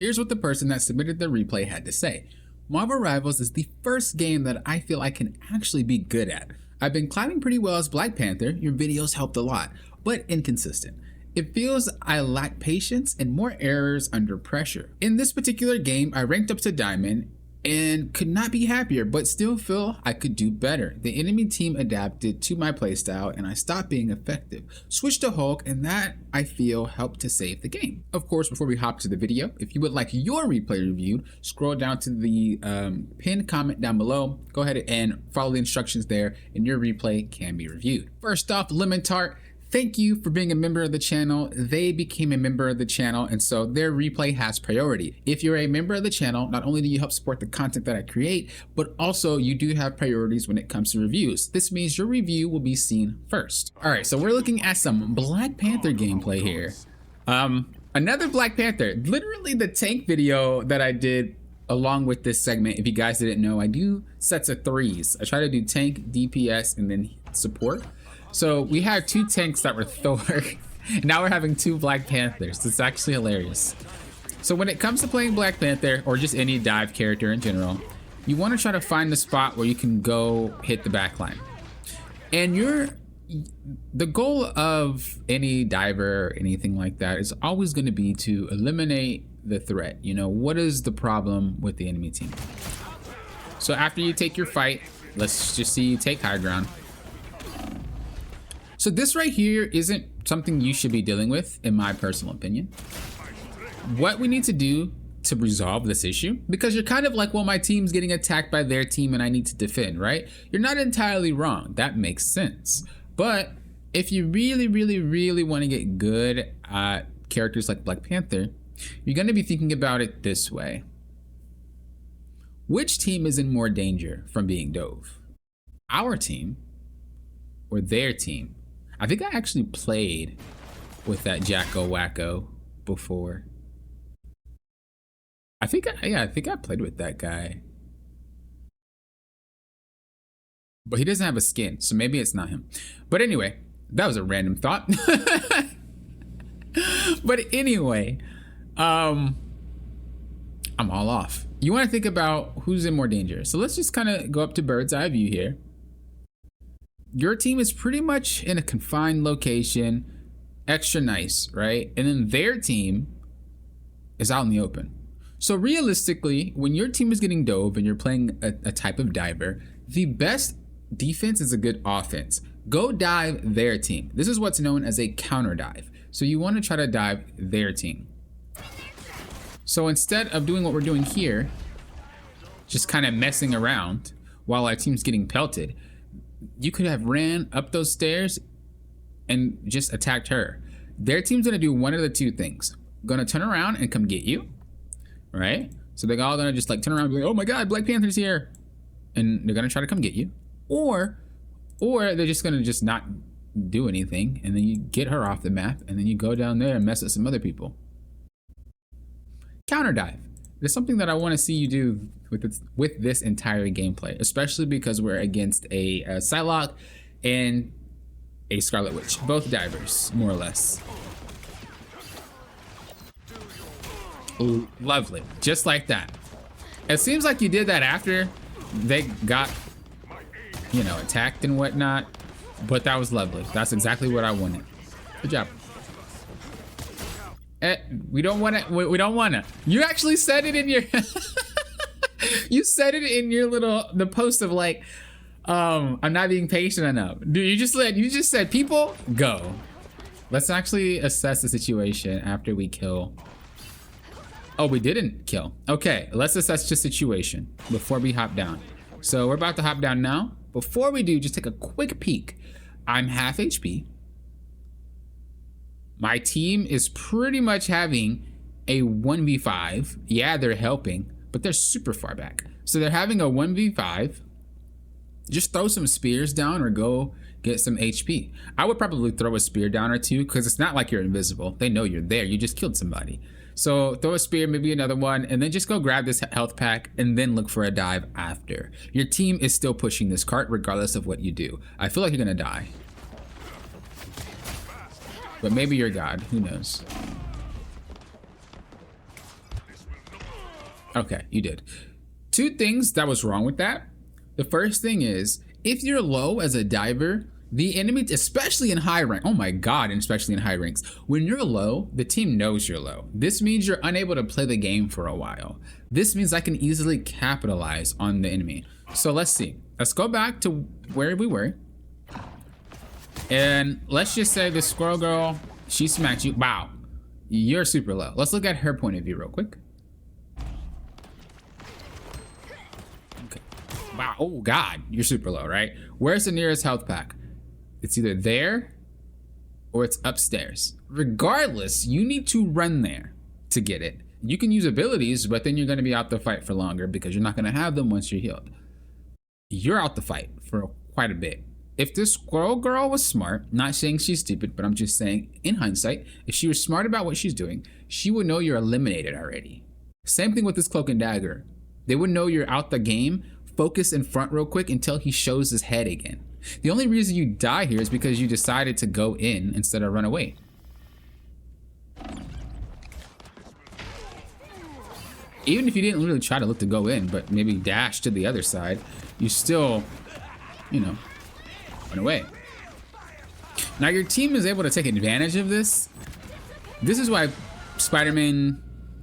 Here's what the person that submitted the replay had to say. Marvel Rivals is the first game that I feel I can actually be good at. I've been climbing pretty well as Black Panther, your videos helped a lot, but inconsistent. It feels I lack patience and more errors under pressure. In this particular game, I ranked up to Diamond and could not be happier, but still feel I could do better. The enemy team adapted to my playstyle and I stopped being effective. Switched to Hulk, and that I feel helped to save the game. Of course, before we hop to the video, if you would like your replay reviewed, scroll down to the pinned comment down below. Go ahead and follow the instructions there and your replay can be reviewed. First off, Lemon Tart, thank you for being a member of the channel. They became a member of the channel, and so their replay has priority. If you're a member of the channel, not only do you help support the content that I create, but also you do have priorities when it comes to reviews. This means your review will be seen first. All right, so we're looking at some Black Panther gameplay here. Another Black Panther, literally the tank video that I did along with this segment. If you guys didn't know, I do sets of threes. I try to do tank, DPS, and then support. So we have two tanks that were Thor. Now we're having two Black Panthers. It's actually hilarious. So when it comes to playing Black Panther or just any dive character in general, you want to try to find the spot where you can go hit the backline. And the goal of any diver or anything like that is always going to be to eliminate the threat. You know, what is the problem with the enemy team? So after you take your fight, let's just see you take high ground. So this right here isn't something you should be dealing with, in my personal opinion. What we need to do to resolve this issue, because you're kind of like, well, my team's getting attacked by their team and I need to defend, right? You're not entirely wrong. That makes sense. But if you really want to get good at characters like Black Panther, you're going to be thinking about it this way. Which team is in more danger from being dove? Our team or their team? I think I actually played with that Jacko Wacko before. I think I played with that guy. But he doesn't have a skin, so maybe it's not him. But anyway, that was a random thought. But anyway, I'm all off. You want to think about who's in more danger. So let's just kind of go up to bird's eye view here. Your team is pretty much in a confined location, extra nice, right? And then their team is out in the open. So realistically, when your team is getting dove and you're playing a type of diver, the best defense is a good offense. Go dive their team. This is what's known as a counter dive. So you want to try to dive their team. So instead of doing what we're doing here, just kind of messing around while our team's getting pelted, you could have ran up those stairs and just attacked her. Their team's gonna do one of the two things. Gonna turn around and come get you, right? So they're all gonna just like turn around and be like, oh my God, Black Panther's here. And they're gonna try to come get you. Or they're just gonna just not do anything. And then you get her off the map and then you go down there and mess with some other people. Counter dive. There's something that I want to see you do with this entire gameplay, especially because we're against a Psylocke and a Scarlet Witch, both divers, more or less. Ooh, lovely, just like that. It seems like you did that after they got, you know, attacked and whatnot, but that was lovely. That's exactly what I wanted. Good job. We don't want to. We don't want to. You actually said it in your. You said it in your the post of like, I'm not being patient enough. Dude, you just said people go. Let's actually assess the situation after we kill. Oh, we didn't kill. Okay, let's assess the situation before we hop down. So we're about to hop down now. Before we do, just take a quick peek. I'm half HP. My team is pretty much having a 1v5. Yeah, they're helping, but they're super far back. So they're having a 1v5. Just throw some spears down or go get some HP. I would probably throw a spear down or two because it's not like you're invisible. They know you're there. You just killed somebody. So throw a spear, maybe another one, and then just go grab this health pack and then look for a dive after. Your team is still pushing this cart regardless of what you do. I feel like you're gonna die. But maybe you're God, who knows? Okay, you did. Two things that was wrong with that. The first thing is, if you're low as a diver, the enemy, especially in high rank, oh my god, and especially in high ranks, when you're low, the team knows you're low. This means you're unable to play the game for a while. This means I can easily capitalize on the enemy. So let's see. Let's go back to where we were. And let's just say this squirrel girl, she smacked you. Wow, you're super low. Let's look at her point of view real quick. Okay. Wow, oh god, you're super low, right? Where's the nearest health pack? It's either there or it's upstairs. Regardless, you need to run there to get it. You can use abilities, but then you're going to be out the fight for longer because you're not going to have them once you're healed. You're out the fight for quite a bit. If this squirrel girl was smart, not saying she's stupid, but I'm just saying in hindsight, if she was smart about what she's doing, she would know you're eliminated already. Same thing with this cloak and dagger. They would know you're out the game. Focus in front real quick until he shows his head again. The only reason you die here is because you decided to go in instead of run away. Even if you didn't really try to look to go in, but maybe dash to the other side, you still, you know, went away. Now your team is able to take advantage of this. This is why Spider-Man,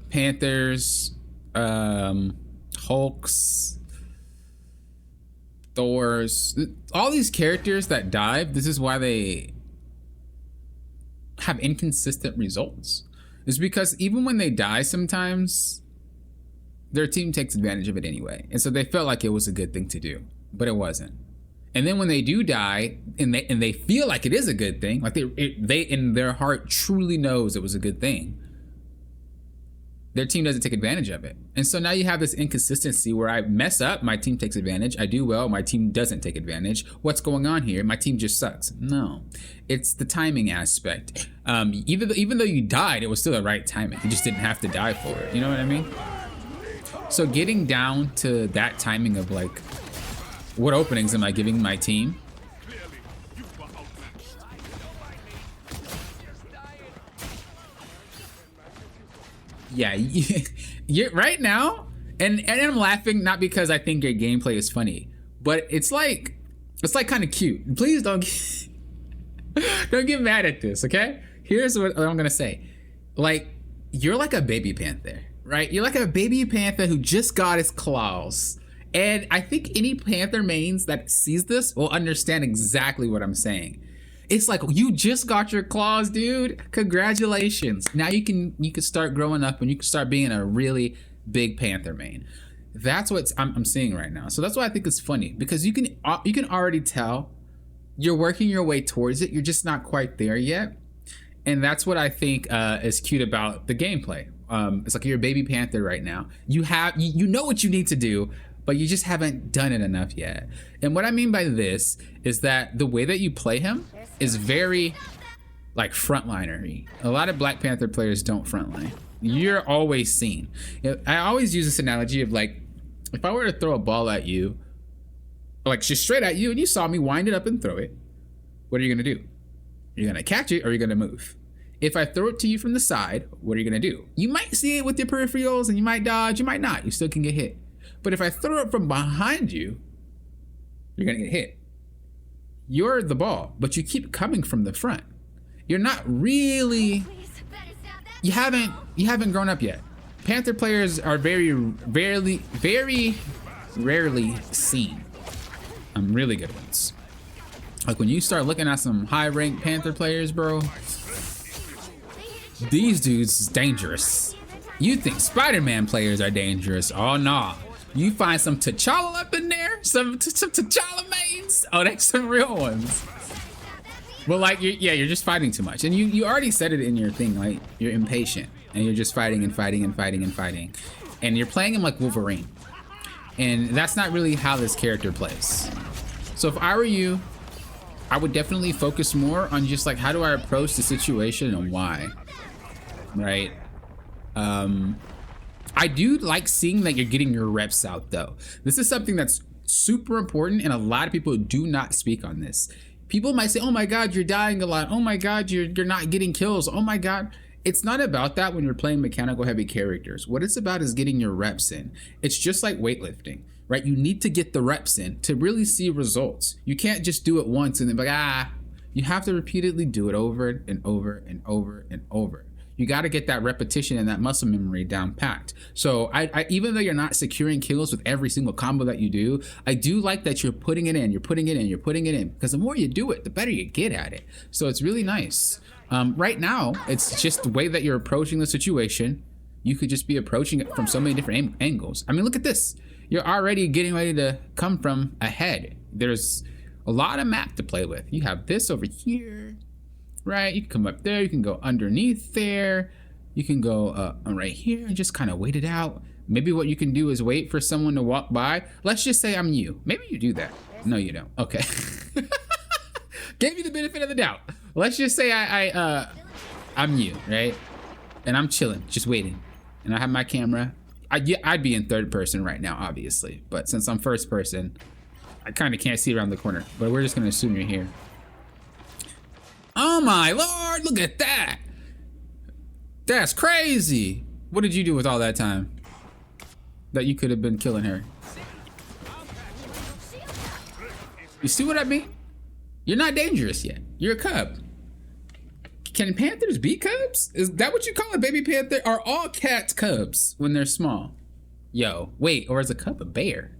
Panthers, Hulks, Thors, all these characters that dive, this is why they have inconsistent results. It's because even when they die sometimes, their team takes advantage of it anyway. And so they felt like it was a good thing to do, but it wasn't. And then when they do die and they feel like it is a good thing, like they in their heart truly knows it was a good thing, their team doesn't take advantage of it. And so now you have this inconsistency where I mess up, my team takes advantage. I do well, my team doesn't take advantage. What's going on here? My team just sucks. No, it's the timing aspect. Even though you died, it was still the right timing. You just didn't have to die for it. You know what I mean? So getting down to that timing of like, what openings am I giving my team? Yeah, you're right now, and I'm laughing not because I think your gameplay is funny, but it's like kind of cute. Please don't get mad at this, okay? Here's what I'm gonna say. Like, you're like a baby panther, right? You're like a baby panther who just got his claws. And I think any Panther mains that sees this will understand exactly what I'm saying. It's like, you just got your claws, dude. Congratulations. Now you can start growing up and you can start being a really big Panther main. That's what I'm seeing right now. So that's why I think it's funny, because you can already tell you're working your way towards it. You're just not quite there yet. And that's what I think is cute about the gameplay. It's like you're a baby Panther right now. You know what you need to do, but you just haven't done it enough yet. And what I mean by this is that the way that you play him is very like frontliner-y. A lot of Black Panther players don't frontline. You're always seen. I always use this analogy of like, if I were to throw a ball at you, like just straight at you, and you saw me wind it up and throw it, what are you gonna do? You're gonna catch it or you're gonna move. If I throw it to you from the side, what are you gonna do? You might see it with your peripherals and you might dodge, you might not, you still can get hit. But if I throw it from behind you, you're gonna get hit. You're the ball, but you keep coming from the front. You're not really, you haven't grown up yet. Panther players are very rarely seen. Really good ones. Like when you start looking at some high ranked Panther players, bro, these dudes is dangerous. You think Spider-Man players are dangerous? Oh nah. You find some T'Challa up in there, some T'Challa mains. Oh, that's some real ones. But like, you're just fighting too much, and you already said it in your thing. Like, you're impatient, and you're just fighting and fighting and fighting and fighting, and you're playing him like Wolverine, and that's not really how this character plays. So if I were you, I would definitely focus more on just like, how do I approach the situation and why, right? I do like seeing that you're getting your reps out though. This is something that's super important, and a lot of people do not speak on this. People might say, oh my God, you're dying a lot. Oh my God, you're not getting kills. Oh my God. It's not about that when you're playing mechanical heavy characters. What it's about is getting your reps in. It's just like weightlifting, right? You need to get the reps in to really see results. You can't just do it once and then be like, you have to repeatedly do it over and over and over and over. You got to get that repetition and that muscle memory down packed. So I even though you're not securing kills with every single combo that you do, I do like that you're putting it in, you're putting it in, you're putting it in, because the more you do it, the better you get at it. So it's really nice. Right now, it's just the way that you're approaching the situation. You could just be approaching it from so many different angles. I mean, look at this. You're already getting ready to come from ahead. There's a lot of map to play with. You have this over here. Right, you can come up there, you can go underneath there, you can go right here and just kind of wait it out. Maybe what you can do is wait for someone to walk by. Let's just say I'm you. Maybe you do that. No, you don't. Okay. Gave you the benefit of the doubt. Let's just say I'm you, right? And I'm chilling, just waiting. And I have my camera. I'd be in third person right now, obviously. But since I'm first person, I kind of can't see around the corner. But we're just gonna assume you're here. Oh my lord, look at that. That's crazy. What did you do with all that time that you could have been killing her? You see what I mean? You're not dangerous yet. You're a cub. Can panthers be cubs? Is that what you call a baby panther? Are all cats cubs when they're small? Yo, wait, or is a cub a bear?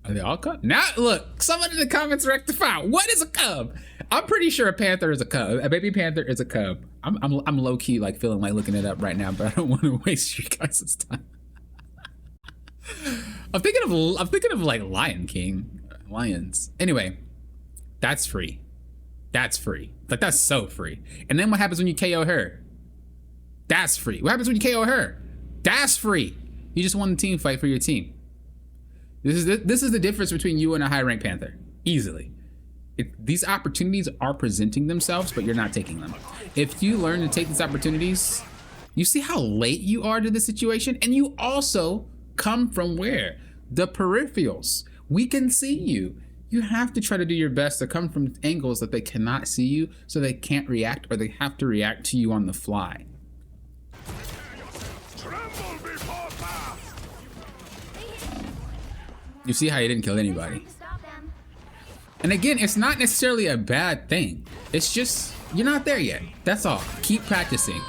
Are they all cubs? Now, look, someone in the comments rectify. What is a cub? I'm pretty sure a panther is a cub. A baby panther is a cub. I'm low key like feeling like looking it up right now, but I don't want to waste your guys' time. I'm thinking of like Lion King, lions. Anyway, that's free. That's free. Like that's so free. And then what happens when you KO her? That's free. What happens when you KO her? That's free. You just won the team fight for your team. This is the difference between you and a high rank panther, easily. These opportunities are presenting themselves, but you're not taking them. If you learn to take these opportunities, you see how late you are to the situation, and you also come from where? The peripherals. We can see you. You have to try to do your best to come from angles that they cannot see you, so they can't react, or they have to react to you on the fly. You see how he didn't kill anybody. And again, it's not necessarily a bad thing. It's just, you're not there yet. That's all. Keep practicing.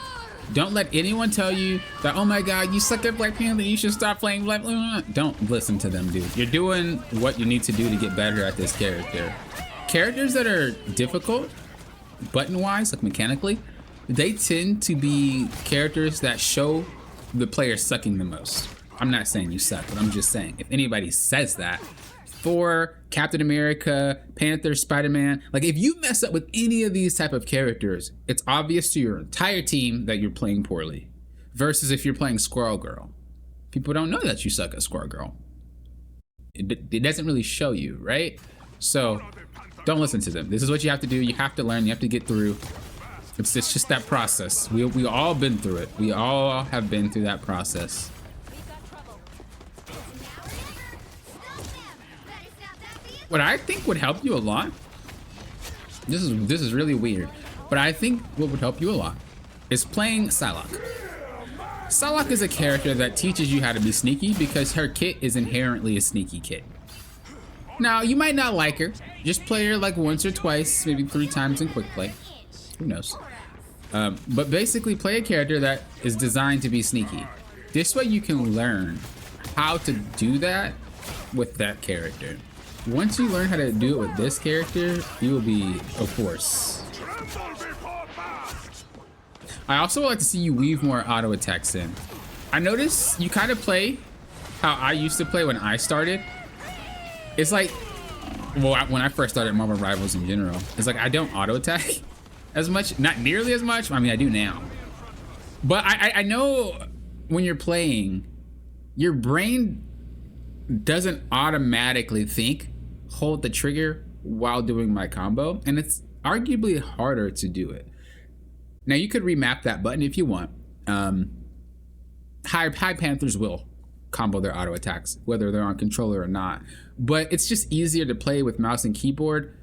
Don't let anyone tell you that, oh my God, you suck at Black Panther, you should stop playing Black Panther. Don't listen to them, dude. You're doing what you need to do to get better at this character. Characters that are difficult, button-wise, like mechanically, they tend to be characters that show the player sucking the most. I'm not saying you suck, but I'm just saying, if anybody says that, Thor, Captain America, Panther, Spider-Man, like if you mess up with any of these type of characters, it's obvious to your entire team that you're playing poorly. Versus if you're playing Squirrel Girl. People don't know that you suck at Squirrel Girl. It doesn't really show you, right? So don't listen to them. This is what you have to do. You have to learn, you have to get through. It's just that process. We all been through it. We all have been through that process. What I think would help you a lot, this is really weird, but I think what would help you a lot is playing Psylocke. Psylocke is a character that teaches you how to be sneaky because her kit is inherently a sneaky kit. Now, you might not like her. Just play her like once or twice, maybe 3 times in quick play. Who knows? But basically play a character that is designed to be sneaky. This way you can learn how to do that with that character. Once you learn how to do it with this character, you will be a force. I also would like to see you weave more auto attacks in. I notice you kind of play how I used to play when I started. It's like, well, when I first started Marvel Rivals in general, it's like I don't auto attack as much, not nearly as much. I mean, I do now. But I know when you're playing, your brain doesn't automatically think, hold the trigger while doing my combo, and it's arguably harder to do it. Now you could remap that button if you want. High Panthers will combo their auto attacks, whether they're on controller or not, but it's just easier to play with mouse and keyboard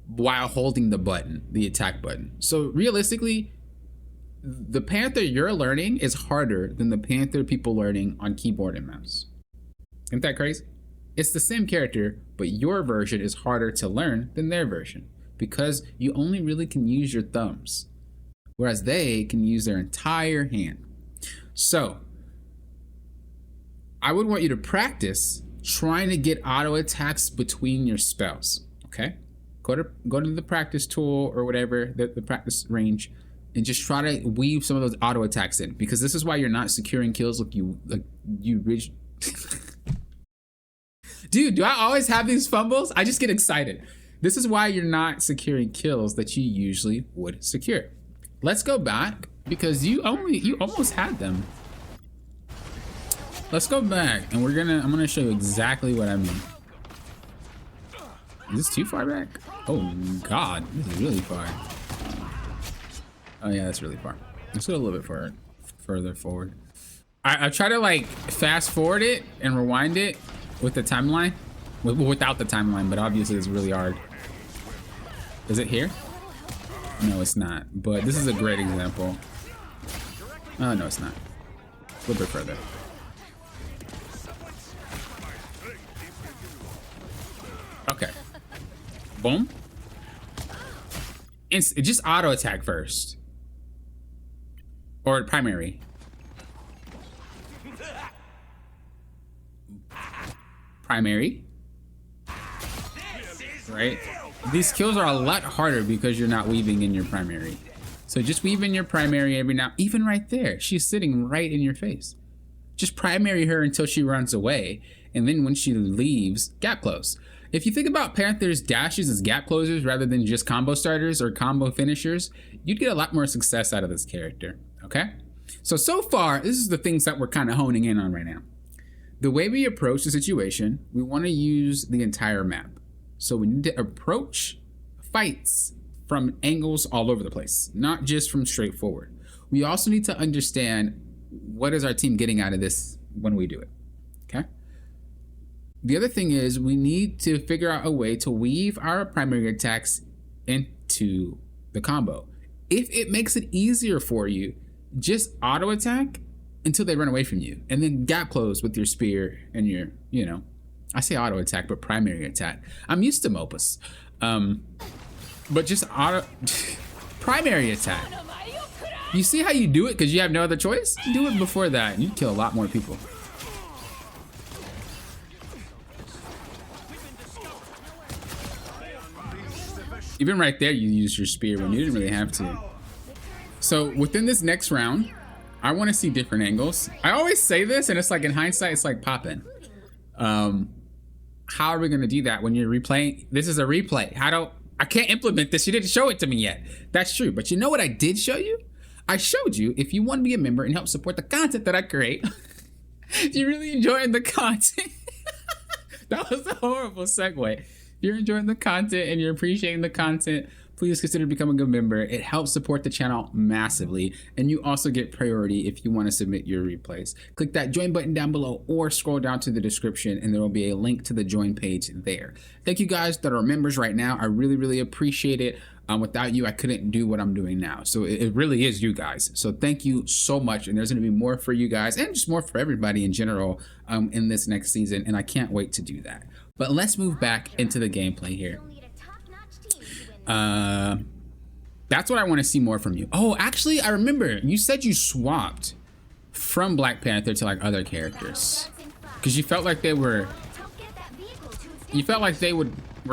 while holding the button, the attack button. So realistically, The Panther you're learning is harder than the Panther people learning on keyboard and mouse. Isn't that crazy? It's the same character, but your version is harder to learn than their version because you only really can use your thumbs, whereas they can use their entire hand. So I would want you to practice trying to get auto attacks between your spells. Okay, go to the practice tool or whatever, the practice range, and just try to weave some of those auto attacks in, because this is why you're not securing kills like you Dude, do I always have these fumbles? I just get excited. This is why you're not securing kills that you usually would secure. Let's go back, because you almost had them. Let's go back, and I'm gonna show you exactly what I mean. Is this too far back? Oh God, this is really far. Oh yeah, that's really far. Let's go a little bit further forward. I try to like fast forward it and rewind it with the timeline, without the timeline, but obviously it's really hard. Is it here? No, it's not, but this is a great example. Oh no, it's not. A little bit further. Okay. Boom. Just auto attack first. Or primary. Primary. Right? These kills are a lot harder because you're not weaving in your primary. So just weave in your primary every now, even right there. She's sitting right in your face. Just primary her until she runs away. And then when she leaves, gap close. If you think about Panther's dashes as gap closers rather than just combo starters or combo finishers, you'd get a lot more success out of this character, okay? So far, this is the things that we're kind of honing in on right now. The way we approach the situation, we want to use the entire map. So we need to approach fights from angles all over the place, not just from straight forward. We also need to understand what is our team getting out of this when we do it, okay? The other thing is we need to figure out a way to weave our primary attacks into the combo. If it makes it easier for you, just auto attack until they run away from you, and then gap close with your spear and your, I say auto attack, but primary attack. I'm used to Mopus. But just primary attack. You see how you do it because you have no other choice? Do it before that and you kill a lot more people. Even right there, you use your spear when you didn't really have to. So within this next round, I want to see different angles. I always say this, and it's like in hindsight, it's like popping. How are we going to do that when you're replaying? This is a replay. I can't implement this. You didn't show it to me yet. That's true. But you know what I did show you? I showed you if you want to be a member and help support the content that I create. If you're really enjoying the content. That was a horrible segue. If you're enjoying the content and you're appreciating the content, please consider becoming a member. It helps support the channel massively, and you also get priority if you want to submit your replays. Click that join button down below or scroll down to the description and there will be a link to the join page there. Thank you guys that are members right now. I really, really appreciate it. Without you, I couldn't do what I'm doing now. So it really is you guys. So thank you so much. And there's going to be more for you guys and just more for everybody in general in this next season. And I can't wait to do that. But let's move back into the gameplay here. That's what I want to see more from you. Oh, actually, I remember you said you swapped from Black Panther to like other characters because you felt like they were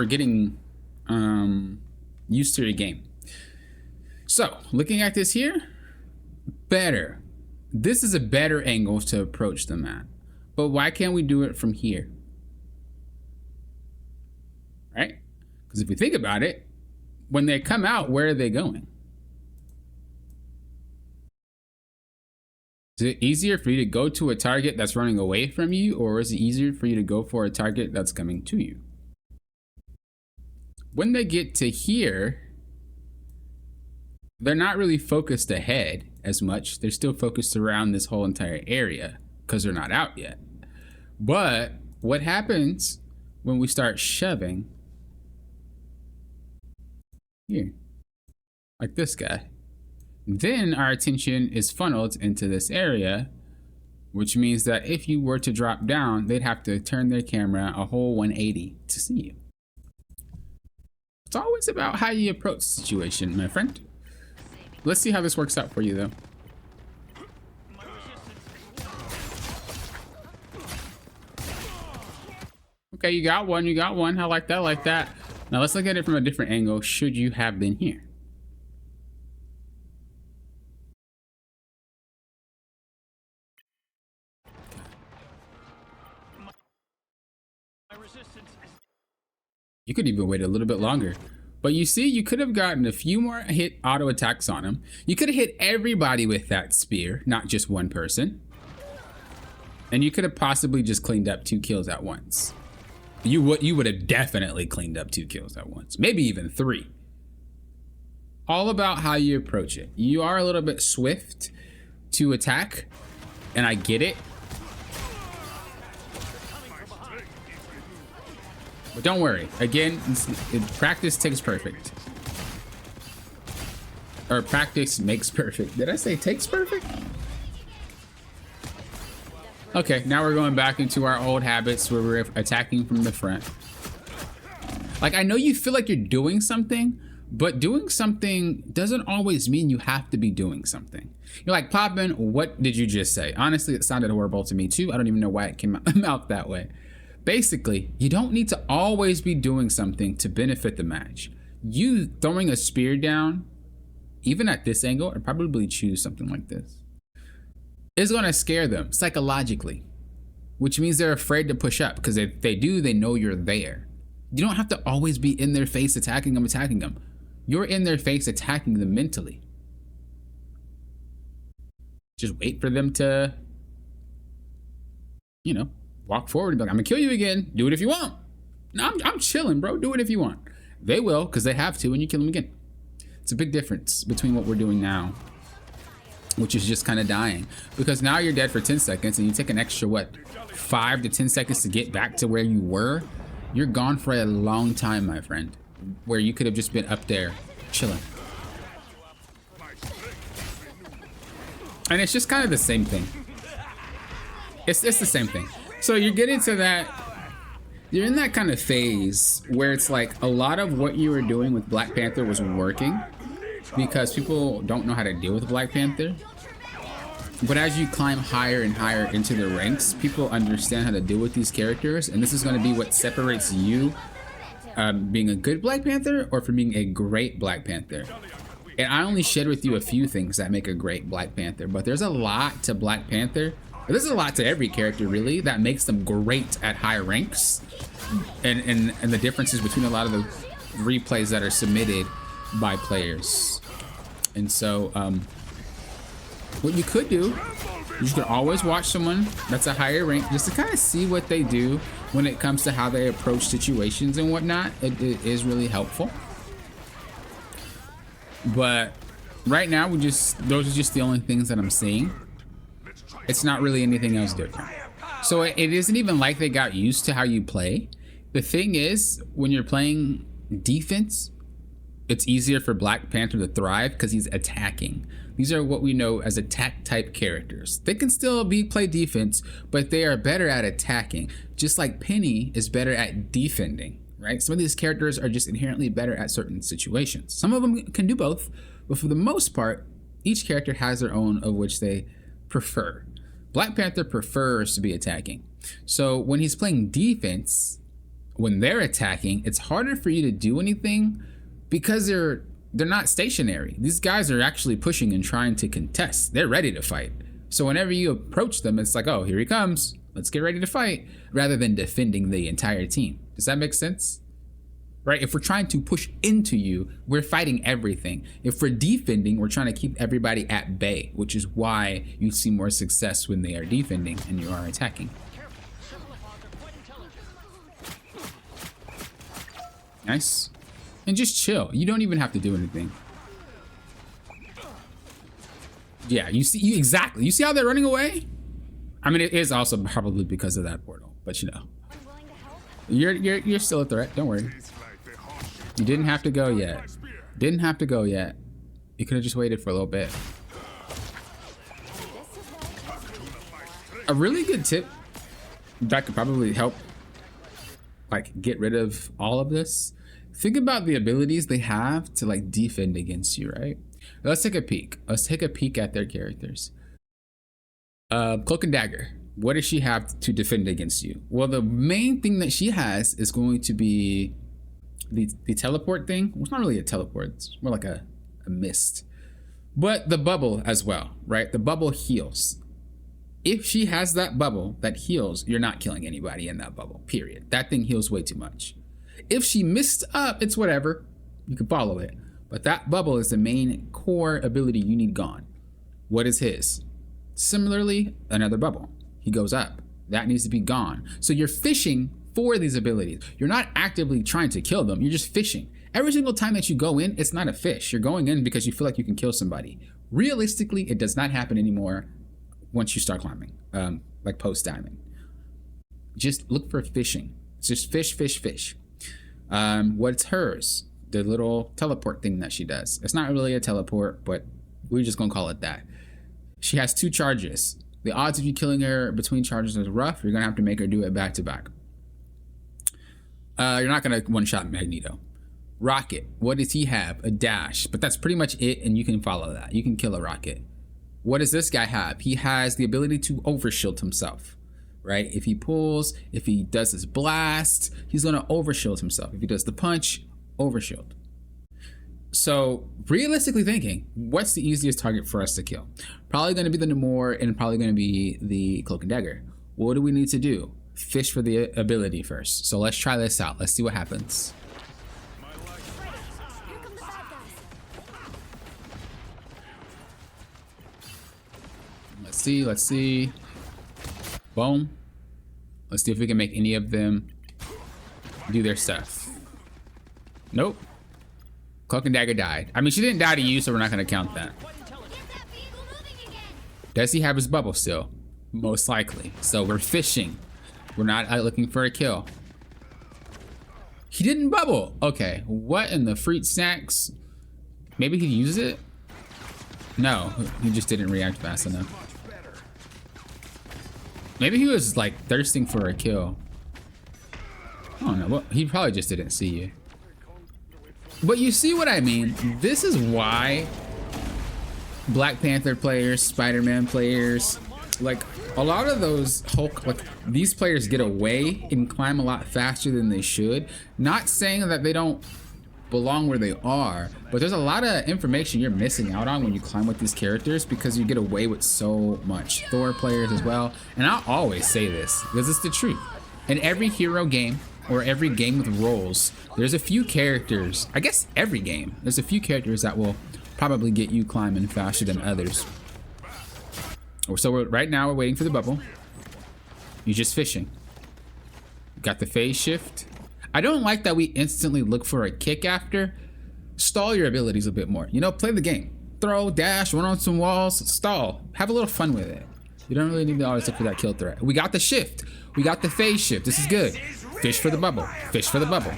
getting used to your game. So looking at this here, this is a better angle to approach them at, but why can't we do it from here? Right? Because if we think about it, when they come out, where are they going? Is it easier for you to go to a target that's running away from you, or is it easier for you to go for a target that's coming to you? When they get to here, they're not really focused ahead as much. They're still focused around this whole entire area because they're not out yet. But what happens when we start shoving here, like this guy? Then our attention is funneled into this area, which means that if you were to drop down, they'd have to turn their camera a whole 180 to see you. It's always about how you approach the situation, my friend. Let's see how this works out for you, though. Okay, you got one, you got one. I like that, I like that. Now let's look at it from a different angle. Should you have been here? You could even wait a little bit longer. But you see, you could have gotten a few more hit auto attacks on him. You could have hit everybody with that spear, not just one person. And you could have possibly just cleaned up 2 kills at once. You would have definitely cleaned up 2 kills at once, maybe even 3. All about how you approach it. You are a little bit swift to attack, and I get it. But don't worry. Again, practice takes perfect. Or practice makes perfect. Did I say takes perfect? Okay, now we're going back into our old habits where we're attacking from the front. Like, I know you feel like you're doing something, but doing something doesn't always mean you have to be doing something. You're like, Poppin', what did you just say? Honestly, it sounded horrible to me too. I don't even know why it came out that way. Basically, you don't need to always be doing something to benefit the match. You throwing a spear down, even at this angle, I'd probably choose something like this. It's gonna scare them psychologically, which means they're afraid to push up, because if they do, they know you're there. You don't have to always be in their face attacking them. You're in their face attacking them mentally. Just wait for them to, you know, walk forward and be like, I'm gonna kill you again. Do it if you want. No, I'm chilling, bro. Do it if you want. They will, because they have to, and you kill them again. It's a big difference between what we're doing now, which is just kind of dying, because now you're dead for 10 seconds and you take an extra, what, 5 to 10 seconds to get back to where you were. You're gone for a long time, my friend, where you could have just been up there chilling. And it's just kind of the same thing. It's the same thing. So you're getting to that, you're in that kind of phase where it's like a lot of what you were doing with Black Panther was working, because people don't know how to deal with Black Panther. But as you climb higher and higher into the ranks, people understand how to deal with these characters, and this is going to be what separates you being a good Black Panther or from being a great Black Panther. And I only shared with you a few things that make a great Black Panther, but there's a lot to Black Panther. There's a lot to every character, really, that makes them great at high ranks, and the differences between a lot of the replays that are submitted by players. And so what you could do, you could always watch someone that's a higher rank just to kind of see what they do when it comes to how they approach situations and whatnot. It is really helpful. But right now, those are just the only things that I'm seeing. It's not really anything else different. So it isn't even like they got used to how you play. The thing is, when you're playing defense, it's easier for Black Panther to thrive because he's attacking. These are what we know as attack type characters. They can still play defense, but they are better at attacking. Just like Penny is better at defending, right? Some of these characters are just inherently better at certain situations. Some of them can do both, but for the most part, each character has their own of which they prefer. Black Panther prefers to be attacking. So when he's playing defense, when they're attacking, it's harder for you to do anything because they're not stationary. These guys are actually pushing and trying to contest. They're ready to fight. So whenever you approach them, it's like, oh, here he comes. Let's get ready to fight, rather than defending the entire team. Does that make sense? Right? If we're trying to push into you, we're fighting everything. If we're defending, we're trying to keep everybody at bay, which is why you see more success when they are defending and you are attacking. Nice. And just chill. You don't even have to do anything. Yeah, you see, exactly. You see how they're running away? I mean, it is also probably because of that portal, but you know, you're still a threat. Don't worry. You didn't have to go yet. Didn't have to go yet. You could have just waited for a little bit. A really good tip that could probably help like get rid of all of this. Think about the abilities they have to like defend against you, right? Let's take a peek. Let's take a peek at their characters. Cloak and Dagger. What does she have to defend against you? Well, the main thing that she has is going to be the teleport thing. Well, it's not really a teleport. It's more like a mist. But the bubble as well, right? The bubble heals. If she has that bubble that heals, you're not killing anybody in that bubble, period. That thing heals way too much. If she missed up, it's whatever. You can follow it. But that bubble is the main core ability you need gone. What is his? Similarly, another bubble. He goes up. That needs to be gone. So you're fishing for these abilities. You're not actively trying to kill them. You're just fishing. Every single time that you go in, it's not a fish. You're going in because you feel like you can kill somebody. Realistically, it does not happen anymore once you start climbing, like post-diamond. Just look for fishing. It's just fish, fish, fish. What's hers? The little teleport thing that she does. It's not really a teleport, but we're just gonna call it that. She has 2 charges. The odds of you killing her between charges is rough. You're gonna have to make her do it back to back. You're not gonna one-shot Magneto. Rocket, what does he have? A dash, but that's pretty much it, and you can follow that. You can kill a Rocket. What does this guy have? He has the ability to overshield himself, right? If he pulls, if he does his blast, he's gonna overshield himself. If he does the punch, overshield. So realistically thinking, what's the easiest target for us to kill? Probably gonna be the Namor and probably gonna be the Cloak and Dagger. What do we need to do? Fish for the ability first. So let's try this out. Let's see what happens. Let's see. Boom. Let's see if we can make any of them do their stuff. Nope. Cloak and Dagger died. I mean, she didn't die to you, so we're not going to count that. Does he have his bubble still? Most likely. So we're fishing. We're not looking for a kill. He didn't bubble. Okay. What in the fruit snacks? Maybe he used it? No, he just didn't react fast enough. Maybe he was like thirsting for a kill. I don't know. Well, he probably just didn't see you. But you see what I mean? This is why Black Panther players, Spider-Man players, like a lot of those Hulk, like these players get away and climb a lot faster than they should. Not saying that they don't belong where they are, but there's a lot of information you're missing out on when you climb with these characters because you get away with so much. Thor players as well, and I always say this because it's the truth. In every hero game or every game with roles, there's a few characters, I guess every game, there's a few characters that will probably get you climbing faster than others. So right now we're waiting for the bubble. You're just fishing. Got the phase shift. I don't like that we instantly look for a kick after. Stall your abilities a bit more. You know, play the game. Throw, dash, run on some walls, stall. Have a little fun with it. You don't really need to always look for that kill threat. We got the shift. We got the phase shift. This is good. Fish for the bubble. Fish for the bubble.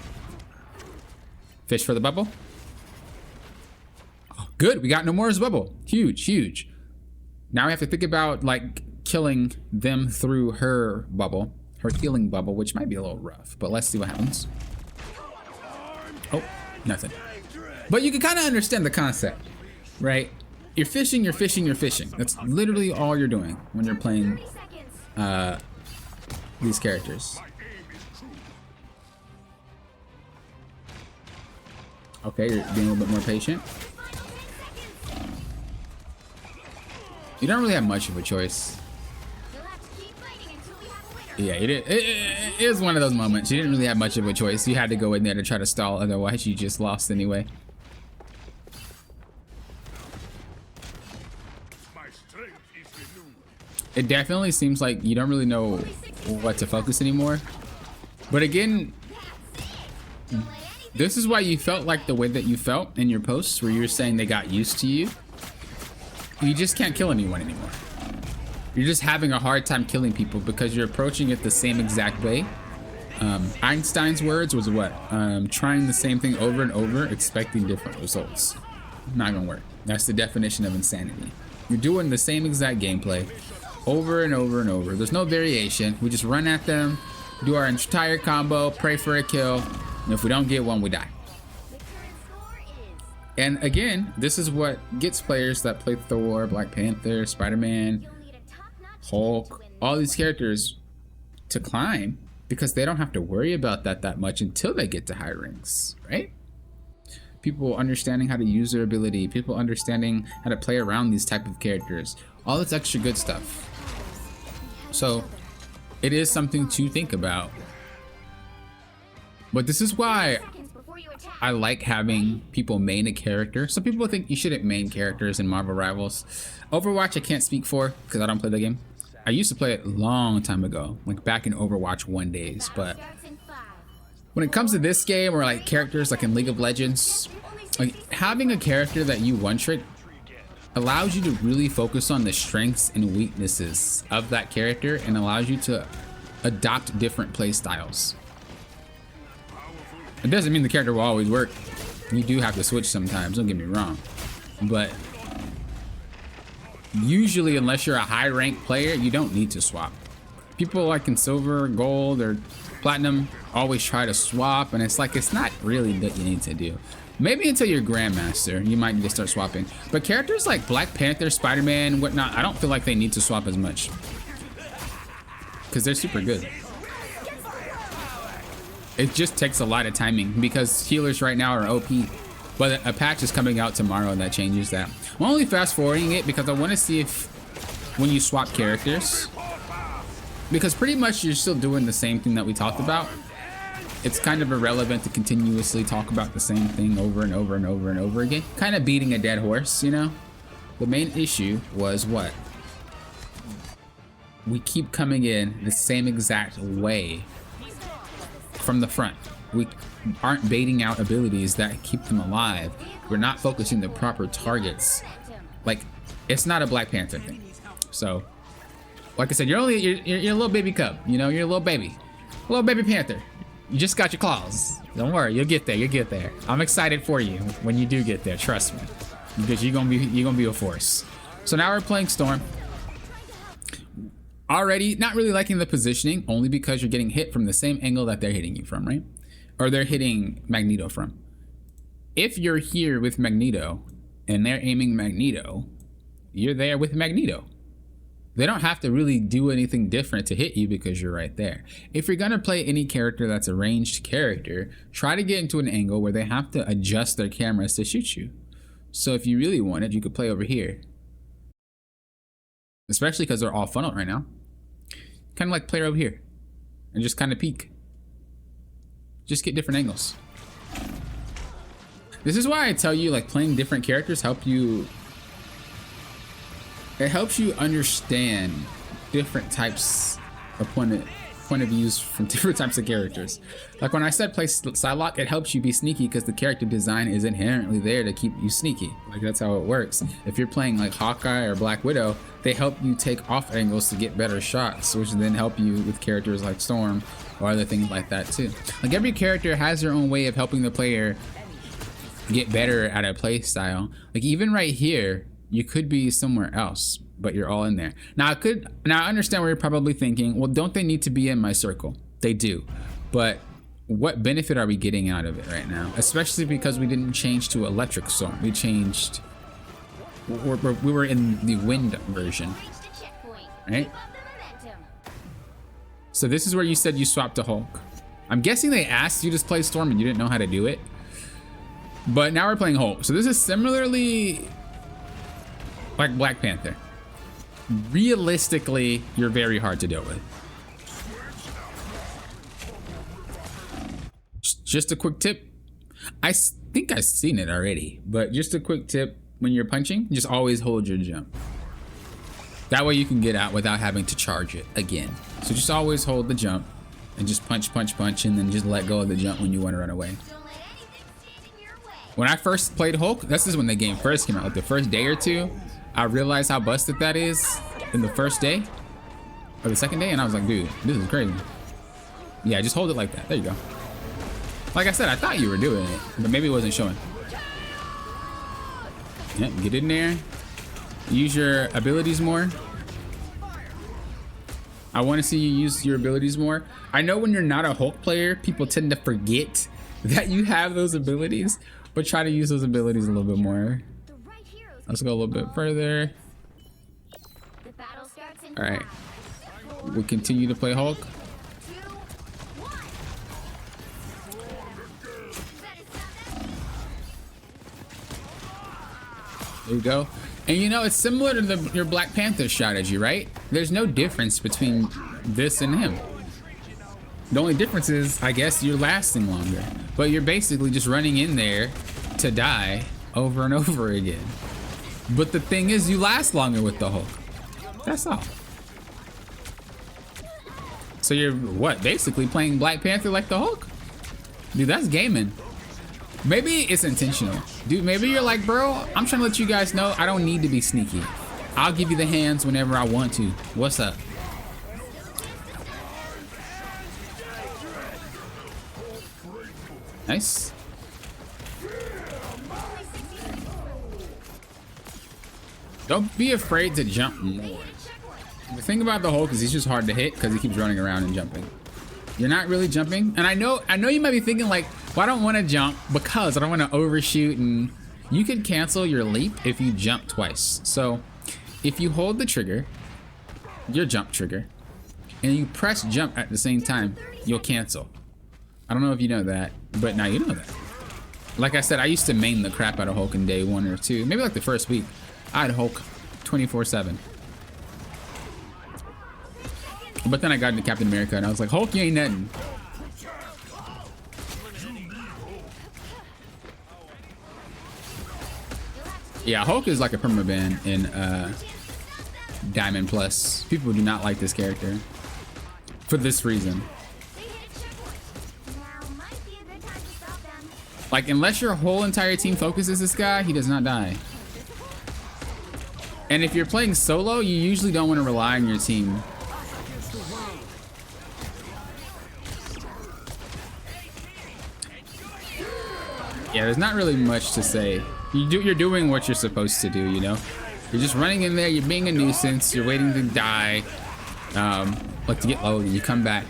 Fish for the bubble. Oh, good. We got Namor's bubble. Huge, huge. Now we have to think about like killing them through her bubble. Her healing bubble, which might be a little rough, but let's see what happens. Oh, nothing. But you can kind of understand the concept, right? You're fishing, you're fishing, you're fishing. That's literally all you're doing when you're playing these characters. Okay, you're being a little bit more patient. You don't really have much of a choice. Yeah, it is one of those moments. You didn't really have much of a choice. You had to go in there to try to stall, otherwise you just lost anyway. It definitely seems like you don't really know what to focus anymore. But again, this is why you felt like the way that you felt in your posts where you were saying they got used to you. You just can't kill anyone anymore. You're just having a hard time killing people because you're approaching it the same exact way. Einstein's words was what? Trying the same thing over and over, expecting different results. Not gonna work. That's the definition of insanity. You're doing the same exact gameplay over and over and over. There's no variation. We just run at them, do our entire combo, pray for a kill, and if we don't get one, we die. And again, this is what gets players that play Thor, Black Panther, Spider-Man, Hulk, all these characters to climb, because they don't have to worry about that much until they get to high ranks, right? People understanding how to use their ability, people understanding how to play around these type of characters, all this extra good stuff. So it is something to think about. But this is why I like having people main a character. Some people think you shouldn't main characters in Marvel Rivals. Overwatch I can't speak for because I don't play the game. I used to play it a long time ago, like back in Overwatch 1 days, but when it comes to this game or like characters like in League of Legends, like having a character that you one trick allows you to really focus on the strengths and weaknesses of that character and allows you to adopt different play styles. It doesn't mean the character will always work. You do have to switch sometimes, don't get me wrong. But usually, unless you're a high ranked player, you don't need to swap. People like in silver, gold, or platinum always try to swap, and it's like, it's not really what you need to do. Maybe until you're Grandmaster, you might need to start swapping. But characters like Black Panther, Spider-Man, whatnot, I don't feel like they need to swap as much. Because they're super good. It just takes a lot of timing because healers right now are OP. But a patch is coming out tomorrow that changes that. I'm only fast forwarding it because I want to see if when you swap characters, because pretty much you're still doing the same thing that we talked about. It's kind of irrelevant to continuously talk about the same thing over and over and over and over again. Kind of beating a dead horse, you know? The main issue was what? We keep coming in the same exact way from the front. We aren't baiting out abilities that keep them alive. We're not focusing the proper targets. Like, it's not a Black Panther thing. So, like I said, you're a little baby cub. You know, you're a little baby panther. You just got your claws. Don't worry, you'll get there. You'll get there. I'm excited for you when you do get there. Trust me, because you're gonna be a force. So now we're playing Storm. Already not really liking the positioning, only because you're getting hit from the same angle that they're hitting you from, right? Or they're hitting Magneto from. If you're here with Magneto and they're aiming Magneto, you're there with Magneto. They don't have to really do anything different to hit you because you're right there. If you're gonna play any character that's a ranged character, try to get into an angle where they have to adjust their cameras to shoot you. So if you really wanted, you could play over here. Especially because they're all funneled right now. Kind of like play over here and just kind of peek. Just get different angles. This is why I tell you, like, playing different characters it helps you understand different types of point of views from different types of characters. Like when I said play Psylocke, it helps you be sneaky because the character design is inherently there to keep you sneaky. Like that's how it works. If you're playing like Hawkeye or Black Widow, they help you take off angles to get better shots, which then help you with characters like Storm or other things like that too. Like every character has their own way of helping the player get better at a play style. Like even right here, you could be somewhere else, but you're all in there. Now I understand what you're probably thinking. Well, don't they need to be in my circle? They do, but what benefit are we getting out of it right now? Especially because we didn't change to electric storm. We changed. We were in the wind version, right? So this is where you said you swapped to Hulk. I'm guessing they asked you to play Storm and you didn't know how to do it. But now we're playing Hulk. So this is similarly like Black Panther. Realistically, you're very hard to deal with. Just a quick tip. I think I've seen it already, but just a quick tip. When you're punching, just always hold your jump. That way you can get out without having to charge it again. So just always hold the jump and just punch, punch, punch, and then just let go of the jump when you want to run away. When I first played Hulk, this is when the game first came out, like the first day or two, I realized how busted that is in the first day or the second day, and I was like, dude, this is crazy. Yeah, just hold it like that. There you go. Like I said, I thought you were doing it, but maybe it wasn't showing. Yep, get in there. Use your abilities more. I want to see you use your abilities more. I know when you're not a Hulk player, people tend to forget that you have those abilities, but try to use those abilities a little bit more. Let's go a little bit further. All right, we continue to play Hulk. There you go. And you know, it's similar to your Black Panther strategy, right? There's no difference between this and him. The only difference is, I guess, you're lasting longer. But you're basically just running in there to die over and over again. But the thing is, you last longer with the Hulk. That's all. So you're, what, basically playing Black Panther like the Hulk? Dude, that's gaming. Maybe it's intentional. Dude, maybe you're like, bro, I'm trying to let you guys know I don't need to be sneaky. I'll give you the hands whenever I want to. What's up? Nice. Don't be afraid to jump more. The thing about the Hulk is he's just hard to hit because he keeps running around and jumping. You're not really jumping. And I know you might be thinking like, well, I don't want to jump because I don't want to overshoot, and you could cancel your leap if you jump twice. So if you hold the trigger, your jump trigger, and you press jump at the same time, you'll cancel. I don't know if you know that, but now you know that. Like I said, I used to main the crap out of Hulk in day 1 or 2. Maybe like the first week, I had Hulk 24/7. But then I got into Captain America and I was like, Hulk, you ain't nothing. Yeah, Hulk is like a permaban in Diamond Plus. People do not like this character for this reason. Like, unless your whole entire team focuses this guy, he does not die. And if you're playing solo, you usually don't want to rely on your team. Yeah, there's not really much to say. You're doing what you're supposed to do, you know? You're just running in there, you're being a nuisance, you're waiting to die. Like to get low, and you come back.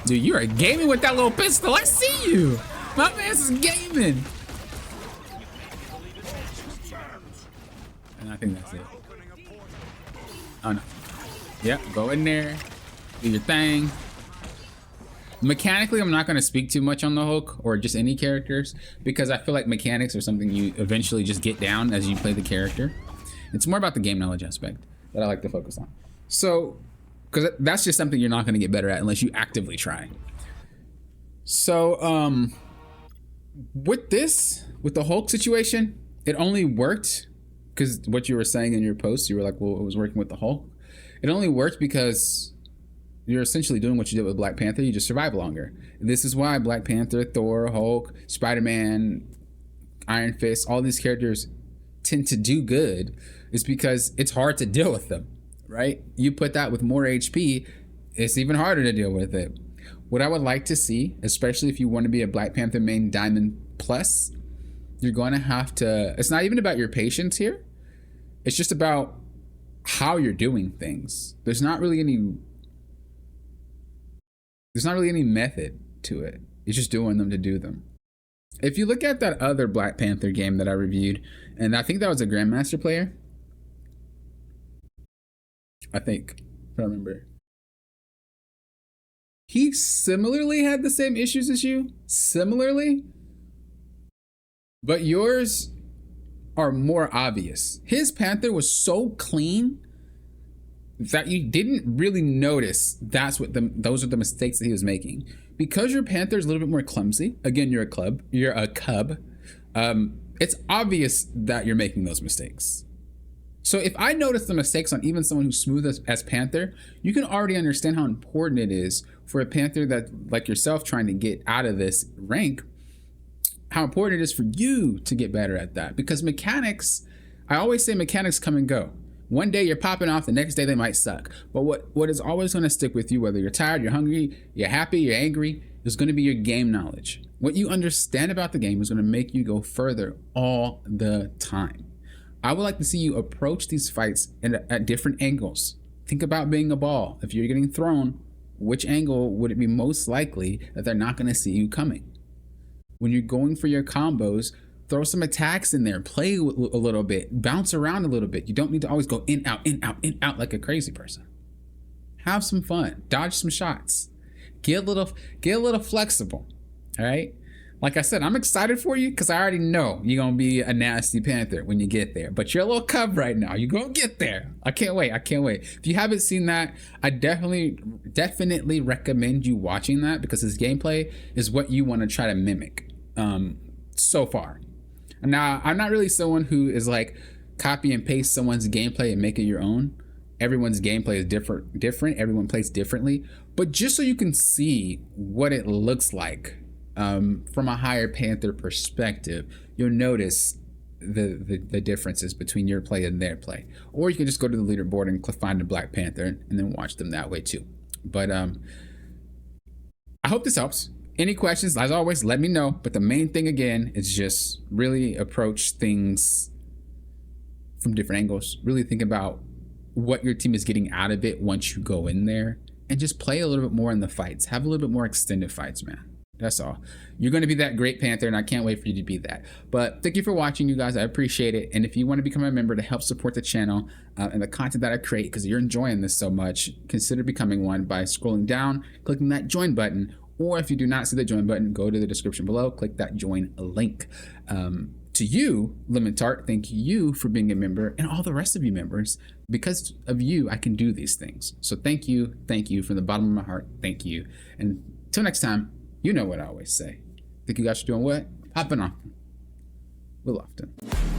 Dude, you are gaming with that little pistol. I see you. My man's is gaming. And I think that's it. Oh no. Yep, go in there, do your thing. Mechanically, I'm not going to speak too much on the Hulk or just any characters because I feel like mechanics are something you eventually just get down as you play the character. It's more about the game knowledge aspect that I like to focus on. So, because that's just something you're not going to get better at unless you actively try. So, with the Hulk situation, it only worked because what you were saying in your post, you were like, well, it was working with the Hulk. It only worked because you're essentially doing what you did with Black Panther. You just survive longer. This is why Black Panther, Thor, Hulk, Spider-Man, Iron Fist, all these characters tend to do good, is because it's hard to deal with them, right? You put that with more HP, it's even harder to deal with it. What I would like to see, especially if you want to be a Black Panther main Diamond Plus, you're going to have to, it's not even about your patience here. It's just about how you're doing things. There's not really any method to it. You're just doing them to do them. If you look at that other Black Panther game that I reviewed, and I think that was a Grandmaster player. I think, if I remember. He similarly had the same issues as you. Similarly. But yours are more obvious. His Panther was so clean that you didn't really notice those are the mistakes that he was making. Because your Panther is a little bit more clumsy, again, you're a cub, it's obvious that you're making those mistakes. So if I notice the mistakes on even someone who's smooth as Panther, you can already understand how important it is for a Panther that, like yourself, trying to get out of this rank, how important it is for you to get better at that. Because mechanics, I always say mechanics come and go. One day you're popping off, the next day they might suck. But what is always going to stick with you, whether you're tired, you're hungry, you're happy, you're angry, is going to be your game knowledge. What you understand about the game is going to make you go further all the time. I would like to see you approach these fights at different angles. Think about being a ball. If you're getting thrown, which angle would it be most likely that they're not going to see you coming? When you're going for your combos, throw some attacks in there, play a little bit, bounce around a little bit. You don't need to always go in, out, in, out, in, out like a crazy person. Have some fun, dodge some shots, get a little flexible. All right. Like I said, I'm excited for you because I already know you're going to be a nasty Panther when you get there, but you're a little cub right now. You're going to get there. I can't wait. If you haven't seen that, I definitely recommend you watching that because his gameplay is what you want to try to mimic so far. Now, I'm not really someone who is like copy and paste someone's gameplay and make it your own. Everyone's gameplay is different. Everyone plays differently, but just so you can see what it looks like from a higher Panther perspective, you'll notice the differences between your play and their play. Or you can just go to the leaderboard and find the Black Panther and then watch them that way too. But I hope this helps. Any questions, as always, let me know. But the main thing again is just really approach things from different angles. Really think about what your team is getting out of it once you go in there, and just play a little bit more in the fights. Have a little bit more extended fights, man. That's all. You're going to be that great Panther, and I can't wait for you to be that. But thank you for watching, you guys. I appreciate it. And if you want to become a member to help support the channel and the content that I create, because you're enjoying this so much, consider becoming one by scrolling down, clicking that join button. Or if you do not see the join button, go to the description below, click that join link. To you, Lemon Tart, thank you for being a member, and all the rest of you members. Because of you, I can do these things. So thank you from the bottom of my heart. Thank you. And until next time, you know what I always say. Think you guys are doing what? Popping off. Will often.